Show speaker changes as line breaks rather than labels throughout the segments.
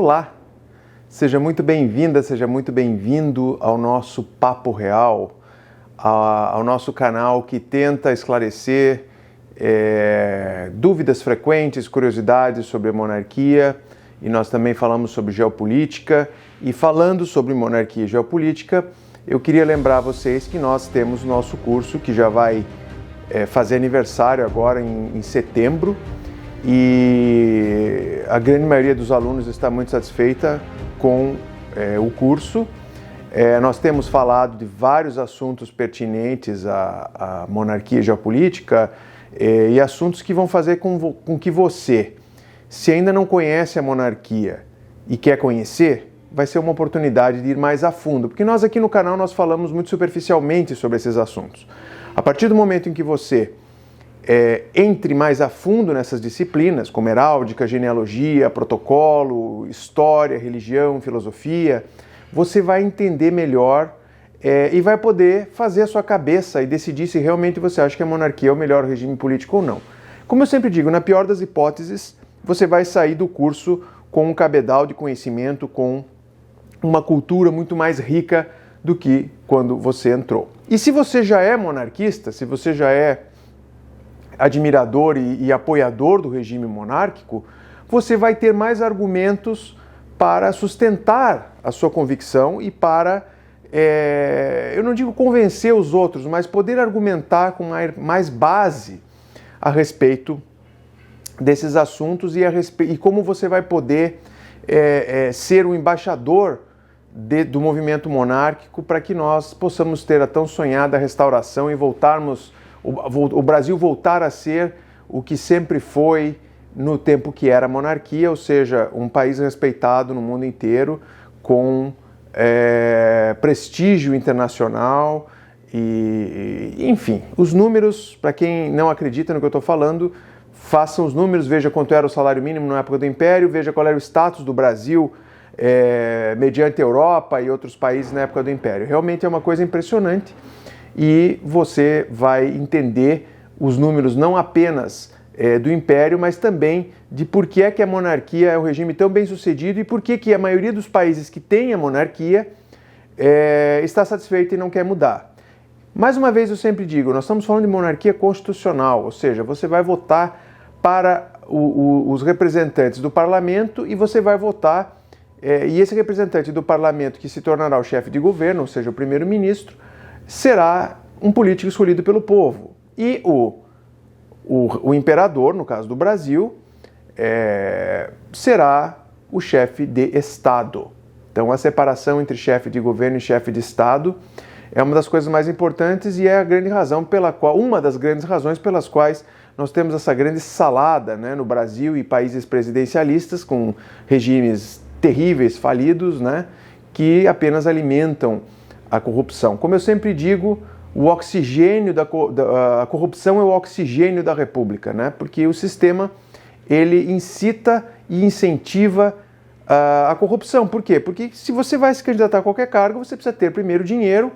Olá, seja muito bem-vinda, seja muito bem-vindo ao nosso Papo Real, ao nosso canal que tenta esclarecer dúvidas frequentes, curiosidades sobre a monarquia, e nós também falamos sobre geopolítica. E falando sobre monarquia e geopolítica, eu queria lembrar a vocês que nós temos nosso curso que já vai fazer aniversário agora em setembro, e a grande maioria dos alunos está muito satisfeita com o curso. Nós temos falado de vários assuntos pertinentes à monarquia e geopolítica, e assuntos que vão fazer com que você, se ainda não conhece a monarquia e quer conhecer, vai ser uma oportunidade de ir mais a fundo, porque nós aqui no canal nós falamos muito superficialmente sobre esses assuntos. A partir do momento em que você entre mais a fundo nessas disciplinas, como heráldica, genealogia, protocolo, história, religião, filosofia, você vai entender melhor e vai poder fazer a sua cabeça e decidir se realmente você acha que a monarquia é o melhor regime político ou não. Como eu sempre digo, na pior das hipóteses, você vai sair do curso com um cabedal de conhecimento, com uma cultura muito mais rica do que quando você entrou. E se você já é monarquista, se você já é admirador e apoiador do regime monárquico, você vai ter mais argumentos para sustentar a sua convicção e para, eu não digo convencer os outros, mas poder argumentar com mais base a respeito desses assuntos e como você vai poder ser um embaixador do movimento monárquico para que nós possamos ter a tão sonhada restauração e o Brasil voltar a ser o que sempre foi no tempo que era monarquia, ou seja, um país respeitado no mundo inteiro, com prestígio internacional e, enfim, os números, para quem não acredita no que eu estou falando, façam os números, veja quanto era o salário mínimo na época do Império, veja qual era o status do Brasil mediante a Europa e outros países na época do Império. Realmente é uma coisa impressionante. E você vai entender os números não apenas do Império, mas também de por que é que a monarquia é um regime tão bem sucedido e por que a maioria dos países que tem a monarquia está satisfeita e não quer mudar. Mais uma vez eu sempre digo, nós estamos falando de monarquia constitucional, ou seja, você vai votar para os representantes do parlamento e você vai votar, e esse representante do parlamento que se tornará o chefe de governo, ou seja, o primeiro-ministro, será um político escolhido pelo povo. E o imperador, no caso do Brasil, será o chefe de Estado. Então, a separação entre chefe de governo e chefe de Estado é uma das coisas mais importantes e é a grande razão uma das grandes razões pelas quais nós temos essa grande salada, né, no Brasil e países presidencialistas com regimes terríveis, falidos, né, que apenas alimentam a corrupção. Como eu sempre digo, a corrupção é o oxigênio da República, né? Porque o sistema ele incita e incentiva a corrupção. Por quê? Porque se você vai se candidatar a qualquer cargo, você precisa ter primeiro dinheiro,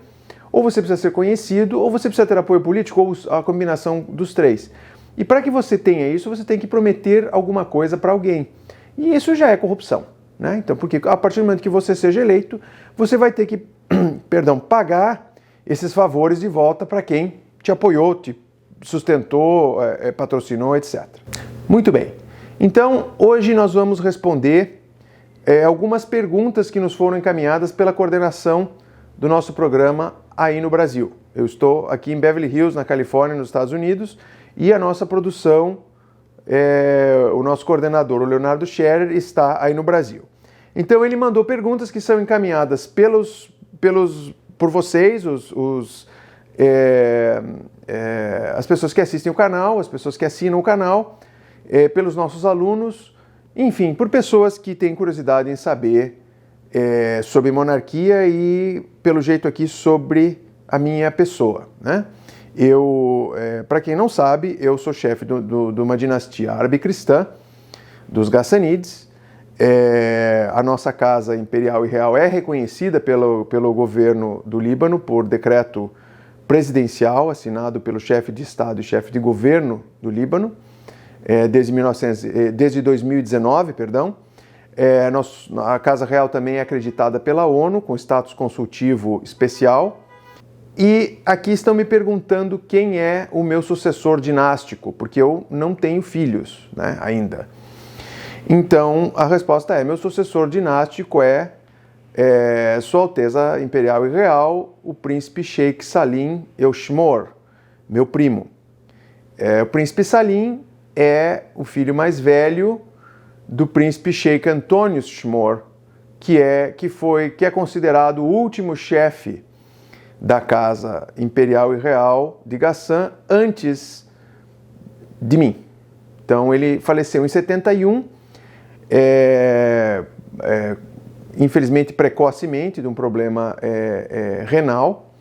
ou você precisa ser conhecido, ou você precisa ter apoio político, ou a combinação dos três. E para que você tenha isso, você tem que prometer alguma coisa para alguém. E isso já é corrupção, né? Então, porque a partir do momento que você seja eleito, você vai ter que pagar esses favores de volta para quem te apoiou, te sustentou, patrocinou, etc. Muito bem. Então, hoje nós vamos responder algumas perguntas que nos foram encaminhadas pela coordenação do nosso programa aí no Brasil. Eu estou aqui em Beverly Hills, na Califórnia, nos Estados Unidos, e a nossa produção, o nosso coordenador, o Leonardo Scherer, está aí no Brasil. Então, ele mandou perguntas que são encaminhadas por vocês, as pessoas que assistem o canal, as pessoas que assinam o canal, pelos nossos alunos, enfim, por pessoas que têm curiosidade em saber sobre monarquia e, pelo jeito aqui, sobre a minha pessoa, né? Para quem não sabe, eu sou chefe de uma dinastia árabe cristã, dos Gassanides. A nossa casa imperial e real é reconhecida pelo governo do Líbano por decreto presidencial assinado pelo chefe de Estado e chefe de governo do Líbano desde 2019, perdão. A Casa Real também é acreditada pela ONU, com status consultivo especial. E aqui estão me perguntando quem é o meu sucessor dinástico, porque eu não tenho filhos, né, ainda. Então, a resposta é: meu sucessor dinástico é Sua Alteza Imperial e Real, o príncipe Sheikh Salim Eushmor, meu primo. O príncipe Salim é o filho mais velho do príncipe Sheikh Antônio Eushmor, que é considerado o último chefe da Casa Imperial e Real de Ghassan antes de mim. Então ele faleceu em 71, infelizmente precocemente, de um problema renal,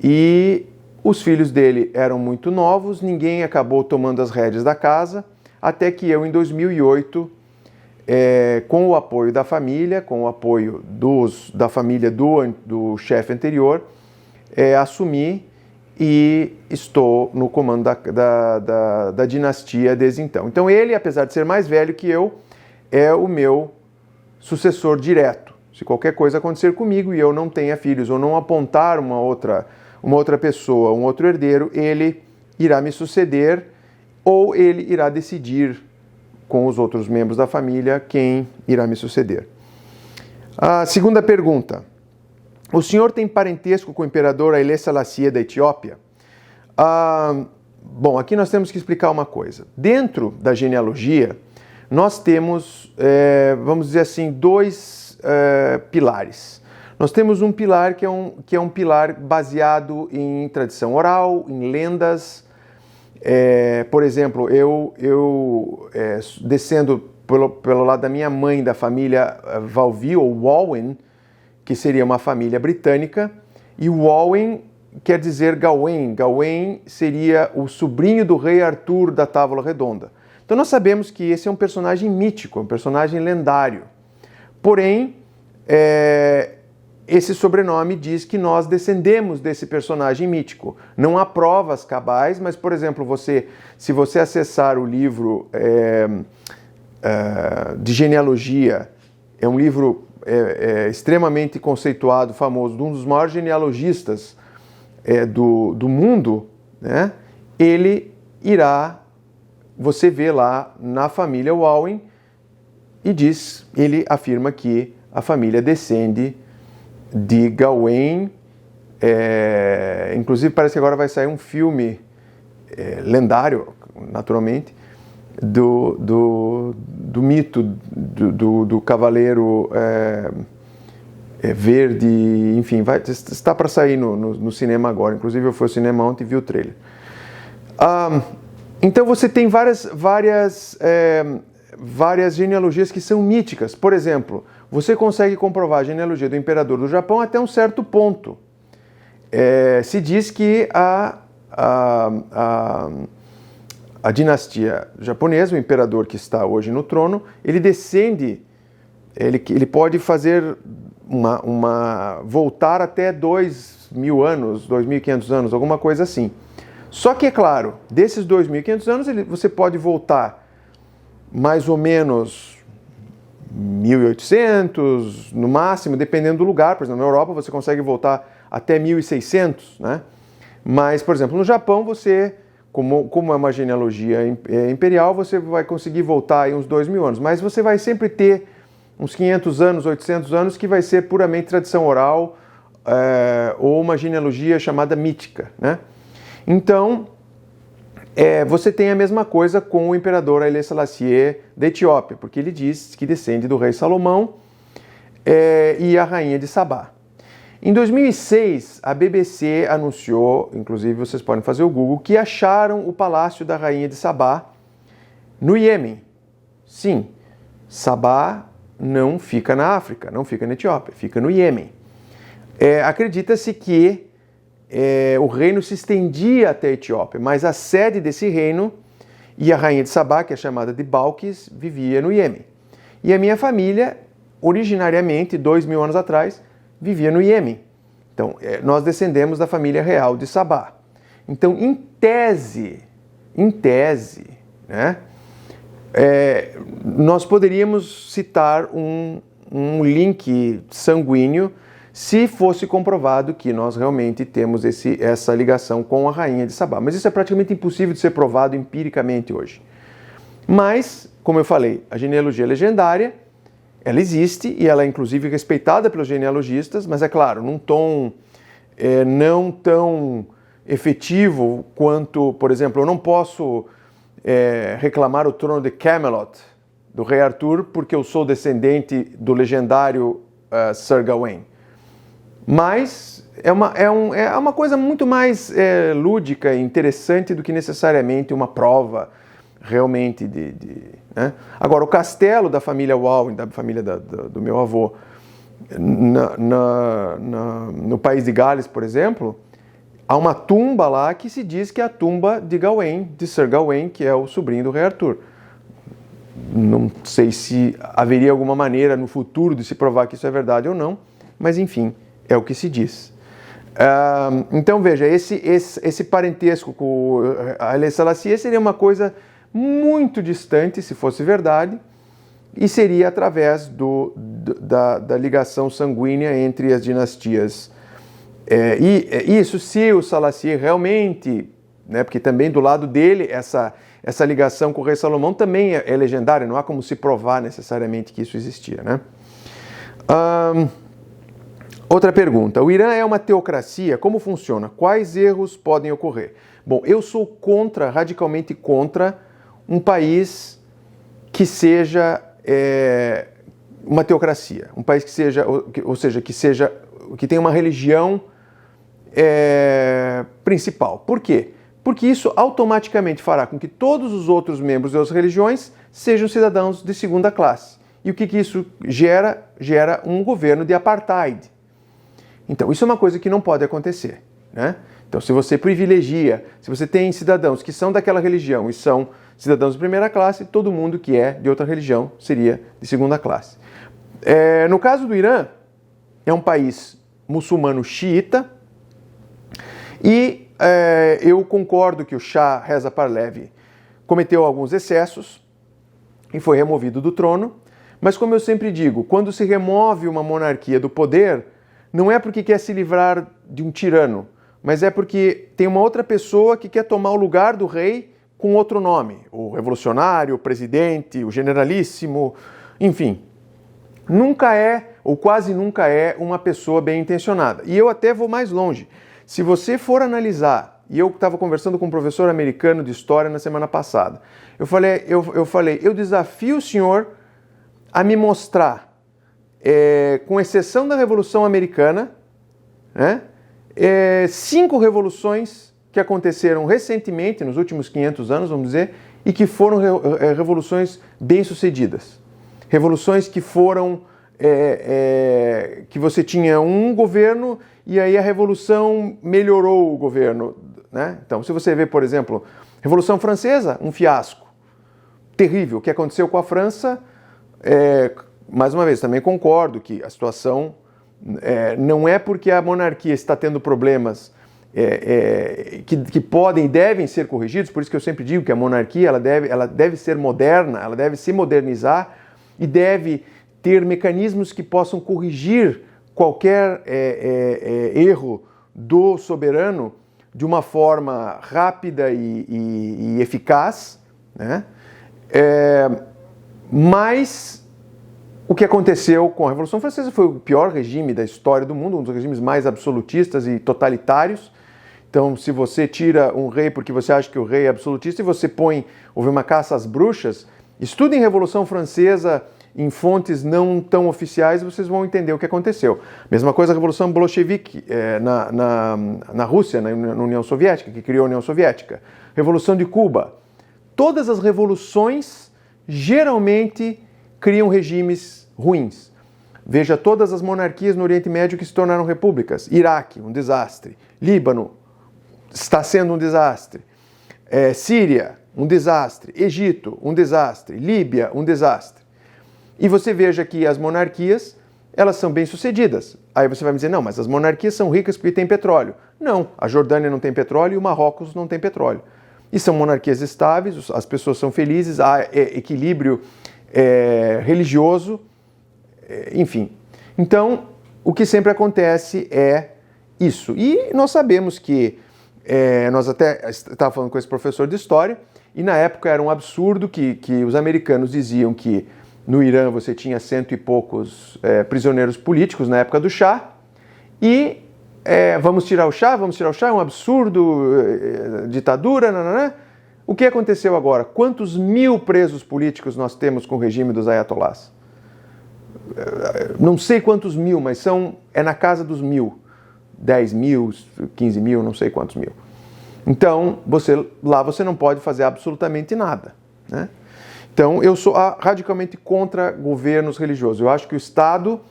e os filhos dele eram muito novos, ninguém acabou tomando as rédeas da casa, até que eu, em 2008, com o apoio da família, com o apoio da família do chefe anterior, assumi e estou no comando da dinastia desde então. Então ele, apesar de ser mais velho que eu, é o meu sucessor direto. Se qualquer coisa acontecer comigo e eu não tenha filhos ou não apontar uma outra pessoa, um outro herdeiro, ele irá me suceder ou ele irá decidir com os outros membros da família quem irá me suceder. A segunda pergunta: o senhor tem parentesco com o imperador Haile Selassie da Etiópia? Bom, aqui nós temos que explicar uma coisa. Dentro da genealogia, nós temos, vamos dizer assim, dois pilares. Nós temos um pilar que é um pilar baseado em tradição oral, em lendas. Por exemplo, eu descendo pelo lado da minha mãe, da família Valvi ou Walwen, que seria uma família britânica, e Walwen quer dizer Gawain. Gawain seria o sobrinho do rei Arthur da Távola Redonda. Então nós sabemos que esse é um personagem mítico, um personagem lendário. Porém, esse sobrenome diz que nós descendemos desse personagem mítico. Não há provas cabais, mas, por exemplo, se você acessar o livro de genealogia, é um livro extremamente conceituado, famoso, de um dos maiores genealogistas do mundo, né? Você vê lá na família Walwen ele afirma que a família descende de Gawain. Inclusive parece que agora vai sair um filme lendário, naturalmente, do mito do cavaleiro verde, enfim, está para sair no cinema agora. Inclusive eu fui ao cinema ontem e vi o trailer. Então você tem várias genealogias que são míticas. Por exemplo, você consegue comprovar a genealogia do imperador do Japão até um certo ponto. Se diz que a dinastia japonesa, o imperador que está hoje no trono, ele pode fazer voltar até 2.000 anos, 2.500 anos, alguma coisa assim. Só que, é claro, desses 2.500 anos, você pode voltar mais ou menos 1.800, no máximo, dependendo do lugar. Por exemplo, na Europa você consegue voltar até 1.600, né? Mas, por exemplo, no Japão, como é uma genealogia imperial, você vai conseguir voltar aí uns 2.000 anos. Mas você vai sempre ter uns 500 anos, 800 anos, que vai ser puramente tradição oral ou uma genealogia chamada mítica, né? Então, você tem a mesma coisa com o imperador Haile Selassie da Etiópia, porque ele diz que descende do rei Salomão e a rainha de Sabá. Em 2006, a BBC anunciou, inclusive vocês podem fazer o Google, que acharam o palácio da rainha de Sabá no Iêmen. Sim, Sabá não fica na África, não fica na Etiópia, fica no Iêmen. Acredita-se que o reino se estendia até a Etiópia, mas a sede desse reino e a rainha de Sabá, que é chamada de Balquis, vivia no Iêmen. E a minha família, originariamente, 2.000 anos atrás, vivia no Iêmen. Então, nós descendemos da família real de Sabá. Então, em tese, né, nós poderíamos citar um link sanguíneo se fosse comprovado que nós realmente temos essa ligação com a rainha de Sabá. Mas isso é praticamente impossível de ser provado empiricamente hoje. Mas, como eu falei, a genealogia legendária, ela existe e ela é inclusive respeitada pelos genealogistas, mas é claro, num tom não tão efetivo quanto, por exemplo, eu não posso reclamar o trono de Camelot, do rei Arthur, porque eu sou descendente do legendário Sir Gawain. Mas é uma coisa muito mais lúdica e interessante do que necessariamente uma prova realmente né? Agora, o castelo da família Walwyn, da família do meu avô, no país de Gales, por exemplo, há uma tumba lá que se diz que é a tumba de Gawain, de Sir Gawain, que é o sobrinho do rei Arthur. Não sei se haveria alguma maneira no futuro de se provar que isso é verdade ou não, mas enfim, é o que se diz. Então veja, esse parentesco com Haile Selassie seria uma coisa muito distante, se fosse verdade, e seria através da ligação sanguínea entre as dinastias. E isso se o Selassie realmente, né, porque também do lado dele essa ligação com o rei Salomão também é legendária, não há como se provar necessariamente que isso existia, né? Outra pergunta, o Irã é uma teocracia, como funciona? Quais erros podem ocorrer? Bom, eu sou radicalmente contra um país que seja uma teocracia, um país que seja, ou seja, que tenha uma religião principal. Por quê? Porque isso automaticamente fará com que todos os outros membros das religiões sejam cidadãos de segunda classe. E o que isso gera? Gera um governo de apartheid. Então, isso é uma coisa que não pode acontecer, né? Então, se você privilegia, se você tem cidadãos que são daquela religião e são cidadãos de primeira classe, todo mundo que é de outra religião seria de segunda classe. No caso do Irã, é um país muçulmano xiita e eu concordo que o Shah Reza Pahlavi cometeu alguns excessos e foi removido do trono, mas como eu sempre digo, quando se remove uma monarquia do poder, não é porque quer se livrar de um tirano, mas é porque tem uma outra pessoa que quer tomar o lugar do rei com outro nome, o revolucionário, o presidente, o generalíssimo, enfim. Nunca ou quase nunca é, uma pessoa bem intencionada. E eu até vou mais longe. Se você for analisar, e eu estava conversando com um professor americano de história na semana passada, eu falei, eu desafio o senhor a me mostrar, com exceção da Revolução Americana, né, 5 revoluções que aconteceram recentemente, nos últimos 500 anos, vamos dizer, e que foram revoluções bem-sucedidas. Revoluções que foram, que você tinha um governo e aí a revolução melhorou o governo, né? Então, se você vê, por exemplo, Revolução Francesa, um fiasco terrível. O que aconteceu com a França, mais uma vez, também concordo que a situação não é porque a monarquia está tendo problemas que podem e devem ser corrigidos, por isso que eu sempre digo que a monarquia ela deve ser moderna, ela deve se modernizar e deve ter mecanismos que possam corrigir qualquer erro do soberano de uma forma rápida e eficaz, né? Mas o que aconteceu com a Revolução Francesa foi o pior regime da história do mundo, um dos regimes mais absolutistas e totalitários. Então, se você tira um rei porque você acha que o rei é absolutista e você houve uma caça às bruxas, estudem Revolução Francesa em fontes não tão oficiais e vocês vão entender o que aconteceu. Mesma coisa a Revolução Bolchevique na Rússia, na União Soviética, que criou a União Soviética. Revolução de Cuba. Todas as revoluções geralmente criam regimes ruins. Veja todas as monarquias no Oriente Médio que se tornaram repúblicas. Iraque, um desastre. Líbano, está sendo um desastre. Síria, um desastre. Egito, um desastre. Líbia, um desastre. E você veja que as monarquias, elas são bem-sucedidas. Aí você vai me dizer, não, mas as monarquias são ricas porque têm petróleo. Não, a Jordânia não tem petróleo e o Marrocos não tem petróleo. e são monarquias estáveis, as pessoas são felizes, há equilíbrio religioso, enfim. Então, o que sempre acontece é isso. E nós sabemos que, nós até estávamos falando com esse professor de história, e na época era um absurdo que os americanos diziam que no Irã você tinha 100 e poucos prisioneiros políticos na época do Shah, e vamos tirar o Shah, é um absurdo, ditadura, nananã. O que aconteceu agora? Quantos mil presos políticos nós temos com o regime dos ayatollahs? Não sei quantos mil, mas é na casa dos 1.000. 10 mil, 15 mil, não sei quantos mil. Então, lá você não pode fazer absolutamente nada, né? Então, eu sou radicalmente contra governos religiosos. Eu acho que o Estado,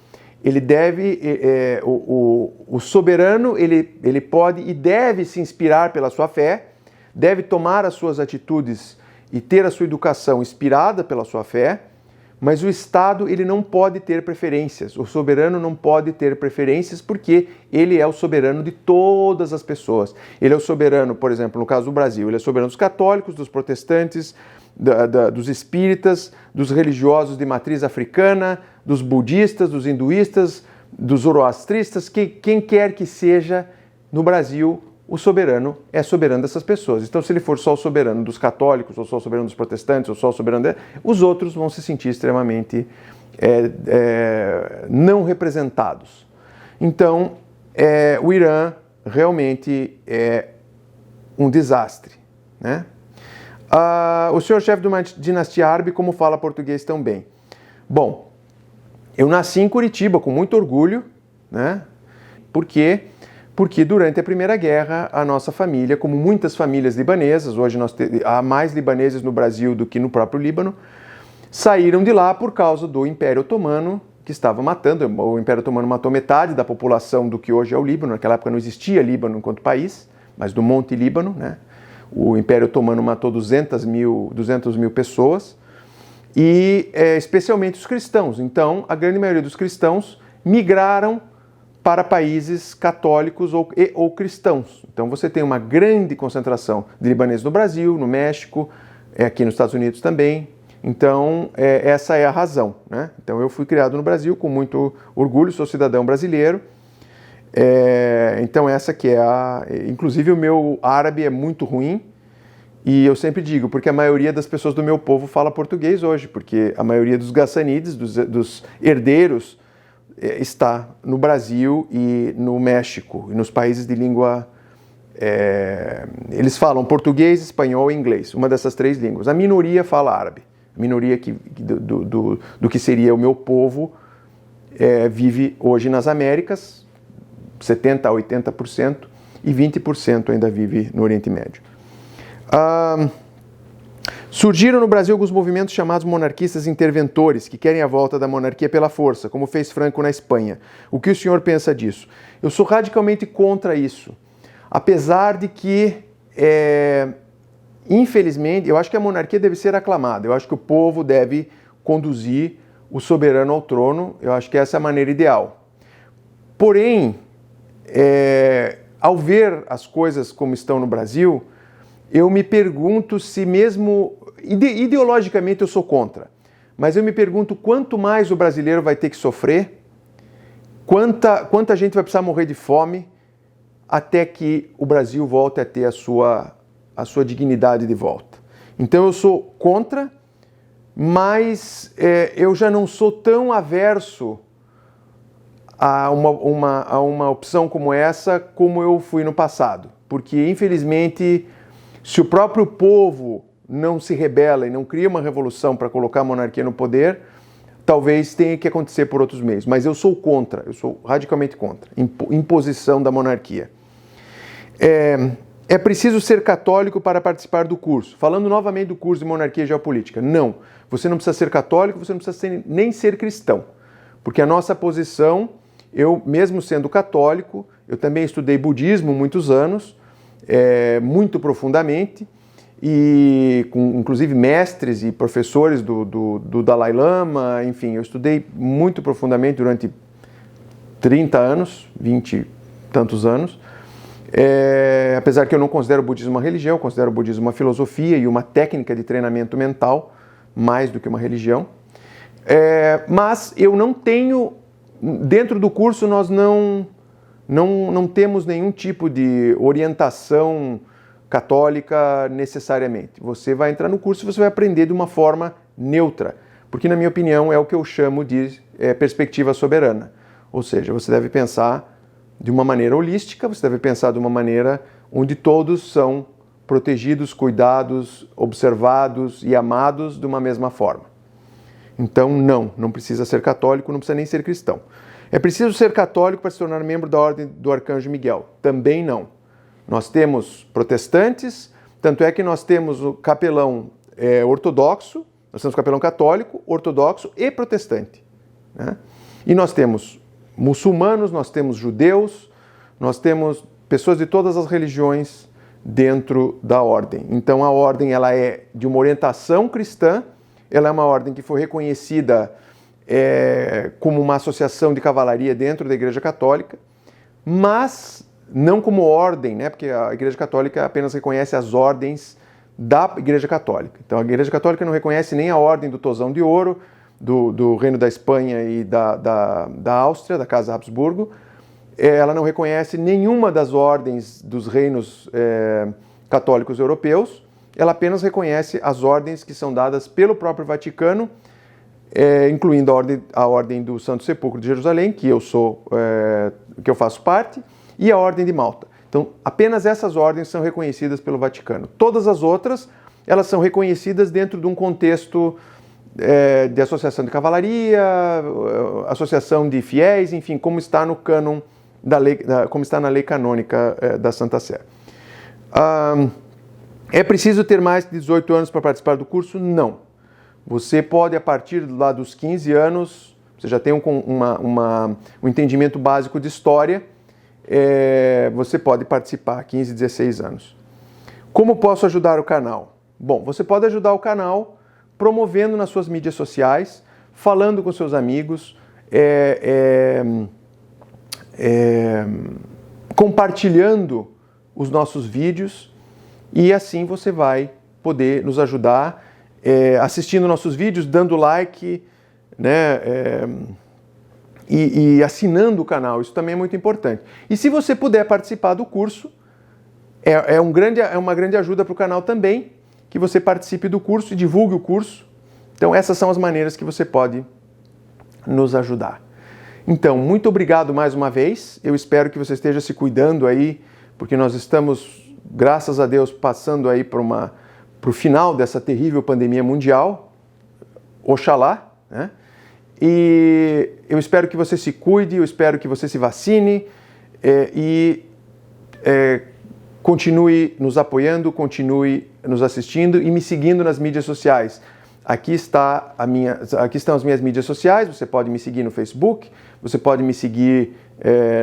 ele deve, o soberano, ele pode e deve se inspirar pela sua fé, deve tomar as suas atitudes e ter a sua educação inspirada pela sua fé, mas o Estado, ele não pode ter preferências. O soberano não pode ter preferências porque ele é o soberano de todas as pessoas. Ele é o soberano, por exemplo, no caso do Brasil, ele é soberano dos católicos, dos protestantes, dos espíritas, dos religiosos de matriz africana, dos budistas, dos hinduístas, dos zoroastristas, quem quer que seja no Brasil, o soberano é soberano dessas pessoas. Então, se ele for só o soberano dos católicos, ou só o soberano dos protestantes, ou só o soberano os outros vão se sentir extremamente não representados. Então, o Irã realmente é um desastre, né? O senhor chefe de uma dinastia árabe, como fala português tão bem? Bom, eu nasci em Curitiba com muito orgulho, né? Por quê? Porque durante a Primeira Guerra, a nossa família, como muitas famílias libanesas, hoje há mais libaneses no Brasil do que no próprio Líbano, saíram de lá por causa do Império Otomano, que estava matando. O Império Otomano matou metade da população do que hoje é o Líbano. Naquela época não existia Líbano enquanto país, mas do Monte Líbano, né? O Império Otomano matou 200 mil pessoas, e especialmente os cristãos. Então, a grande maioria dos cristãos migraram para países católicos ou cristãos. Então você tem uma grande concentração de libaneses no Brasil, no México, aqui nos Estados Unidos também. Então essa é a razão, né? Então eu fui criado no Brasil com muito orgulho, sou cidadão brasileiro. Então essa que inclusive o meu árabe é muito ruim, e eu sempre digo, porque a maioria das pessoas do meu povo fala português hoje, porque a maioria dos gassanides, dos herdeiros, está no Brasil e no México, e nos países de língua... eles falam português, espanhol e inglês, uma dessas 3 línguas. A minoria fala árabe. A minoria do que seria o meu povo vive hoje nas Américas, 70% a 80%, e 20% ainda vive no Oriente Médio. Surgiram no Brasil alguns movimentos chamados monarquistas interventores, que querem a volta da monarquia pela força, como fez Franco na Espanha. O que o senhor pensa disso? Eu sou radicalmente contra isso, apesar de que, infelizmente, eu acho que a monarquia deve ser aclamada, eu acho que o povo deve conduzir o soberano ao trono, eu acho que essa é a maneira ideal. Porém, ao ver as coisas como estão no Brasil, eu me pergunto se mesmo... Ideologicamente eu sou contra, mas eu me pergunto quanto mais o brasileiro vai ter que sofrer, quanta gente vai precisar morrer de fome até que o Brasil volte a ter a sua dignidade de volta. Então eu sou contra, mas eu já não sou tão averso a uma opção como essa como eu fui no passado, porque infelizmente, se o próprio povo não se rebela e não cria uma revolução para colocar a monarquia no poder, talvez tenha que acontecer por outros meios. Mas eu sou contra, eu sou radicalmente contra imposição da monarquia. É preciso ser católico para participar do curso. Falando novamente do curso de Monarquia e Geopolítica. Não, você não precisa ser católico, você não precisa nem ser cristão. Porque a nossa posição, eu mesmo sendo católico, eu também estudei budismo muitos anos, muito profundamente, e com inclusive mestres e professores do Dalai Lama, enfim, eu estudei muito profundamente durante 30 anos, 20 e tantos anos, Apesar que eu não considero o budismo uma religião, eu considero o budismo uma filosofia e uma técnica de treinamento mental, mais do que uma religião. Mas eu não tenho, dentro do curso nós não temos nenhum tipo de orientação católica necessariamente. Você vai entrar no curso e você vai aprender de uma forma neutra, porque na minha opinião é o que eu chamo de perspectiva soberana. Ou seja, você deve pensar de uma maneira holística, você deve pensar de uma maneira onde todos são protegidos, cuidados, observados e amados de uma mesma forma. Então não precisa ser católico, não precisa nem ser cristão. É preciso ser católico para se tornar membro da Ordem do Arcanjo Miguel? Também não. Nós temos protestantes, tanto é que nós temos o capelão ortodoxo, nós temos capelão católico, ortodoxo e protestante, né? E nós temos muçulmanos, nós temos judeus, nós temos pessoas de todas as religiões dentro da ordem. Então a ordem ela é de uma orientação cristã, ela é uma ordem que foi reconhecida como uma associação de cavalaria dentro da Igreja Católica, mas não como ordem, né? Porque a Igreja Católica apenas reconhece as ordens da Igreja Católica. Então a Igreja Católica não reconhece nem a Ordem do Tosão de Ouro, do Reino da Espanha e da Áustria, da Casa Habsburgo. Ela não reconhece nenhuma das ordens dos reinos católicos europeus, ela apenas reconhece as ordens que são dadas pelo próprio Vaticano, incluindo a ordem do Santo Sepulcro de Jerusalém, que eu faço parte, e a Ordem de Malta. Então, apenas essas ordens são reconhecidas pelo Vaticano. Todas as outras, elas são reconhecidas dentro de um contexto de associação de cavalaria, associação de fiéis, enfim, como está no cânon da lei, como está na lei canônica da Santa Sé. É preciso ter mais de 18 anos para participar do curso? Não. Você pode, a partir lá dos 15 anos, você já tem um entendimento básico de história, você pode participar, 15, 16 anos. Como posso ajudar o canal? Bom, você pode ajudar o canal promovendo nas suas mídias sociais, falando com seus amigos, compartilhando os nossos vídeos, e assim você vai poder nos ajudar assistindo nossos vídeos, dando like, né, e assinando o canal. Isso também é muito importante. E se você puder participar do curso, é uma grande ajuda para o canal também, que você participe do curso e divulgue o curso. Então essas são as maneiras que você pode nos ajudar. Então, muito obrigado mais uma vez. Eu espero que você esteja se cuidando aí, porque nós estamos, graças a Deus, passando aí para o final dessa terrível pandemia mundial. Oxalá, né? E eu espero que você se cuide, eu espero que você se vacine continue nos apoiando, continue nos assistindo e me seguindo nas mídias sociais. Aqui estão as minhas mídias sociais, você pode me seguir no Facebook, você pode me seguir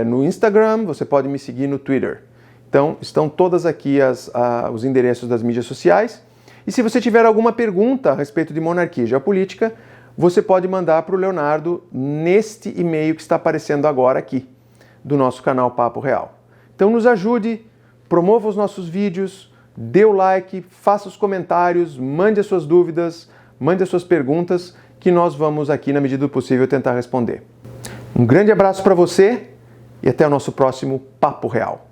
no Instagram, você pode me seguir no Twitter. Então, estão todas aqui os endereços das mídias sociais. E se você tiver alguma pergunta a respeito de monarquia e geopolítica, você pode mandar para o Leonardo neste e-mail que está aparecendo agora aqui, do nosso canal Papo Real. Então nos ajude, promova os nossos vídeos, dê o like, faça os comentários, mande as suas dúvidas, mande as suas perguntas, que nós vamos aqui, na medida do possível, tentar responder. Um grande abraço para você e até o nosso próximo Papo Real.